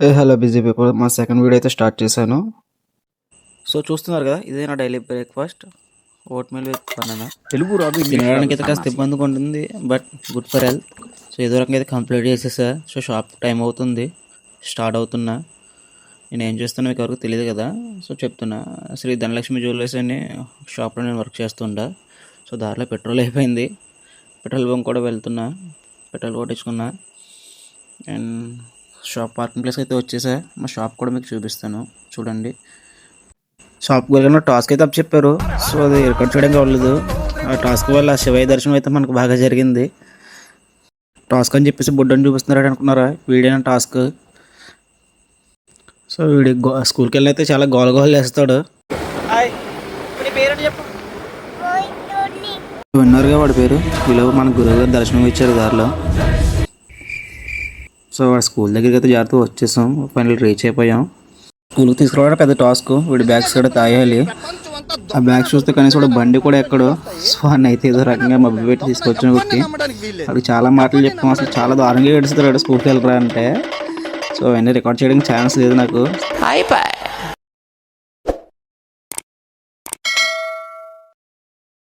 Hello busy people, మా second video అయితే start చేశాను. సో చూస్తున్నారు కదా, ఇదే నా daily breakfast. Vote meal with banana. Telugu రాదు, ఇంగ్లీష్ తినడానికి అయితే రాదు, కాస్త ఇబ్బందిగా ఉంటుంది, but good for health. So ఏదో రకంగా అయితే కంప్లీట్ చేసేసా. సో షాప్ టైం అవుతుంది, స్టార్ట్ అవుతున్నా. నేను ఏం చేస్తున్నా మీకు ఎవరికి తెలియదు కదా, సో చెప్తున్నా. శ్రీ ధనలక్ష్మి జ్యువెలర్స్ అని షాప్లో నేను వర్క్ చేస్తుంటా. సో దారిలో పెట్రోల్ అయిపోయింది, పెట్రోల్ బంక్ కూడా వెళ్తున్నా, పెట్రోల్ కొట్టించుకున్నా. అండ్ షాప్ పార్కింగ్ ప్లేస్ అయితే వచ్చేసా. మా షాప్ కూడా మీకు చూపిస్తాను, చూడండి. షాప్కి వెళ్ళిన టాస్క్ అయితే అప్ చెప్పారు, సో అది రికార్డ్ చేయడానికి అవ్వలేదు. ఆ టాస్క్ వల్ల శివయ్య దర్శనం అయితే మనకు బాగా జరిగింది. టాస్క్ అని చెప్పేసి బుడ్డని చూపిస్తున్నారని అనుకున్నారా, వీడియో టాస్క్. సో వీడి స్కూల్కి వెళ్ళి అయితే చాలా గోల గోల చేస్తాడు. విన్నారుగా వాడి పేరు. వీళ్ళు మన గురువు గారు దర్శనం ఇచ్చారు దారిలో. సో వాడు స్కూల్ దగ్గరికి అయితే జాగ్రత్తగా వచ్చేసాం, ఫైనల్ రీచ్ అయిపోయాం. స్కూల్కి తీసుకురావడం పెద్ద టాస్క్. వీడి బ్యాగ్స్ కూడా తాయాలి. ఆ బ్యాగ్స్ చూస్తే కనీసం కూడా బండి కూడా ఎక్కడో. సో అన్న అయితే ఏదో రకంగా మబ్బు పెట్టి తీసుకొచ్చిన కొట్టి అది చాలా మాటలు చెప్తాం. అసలు చాలా దారుణంగా ఏడుస్తున్నాడు స్కూల్కి వెళ్ళరా అంటే. సో అవన్నీ రికార్డ్ చేయడానికి ఛాన్స్ లేదు నాకు.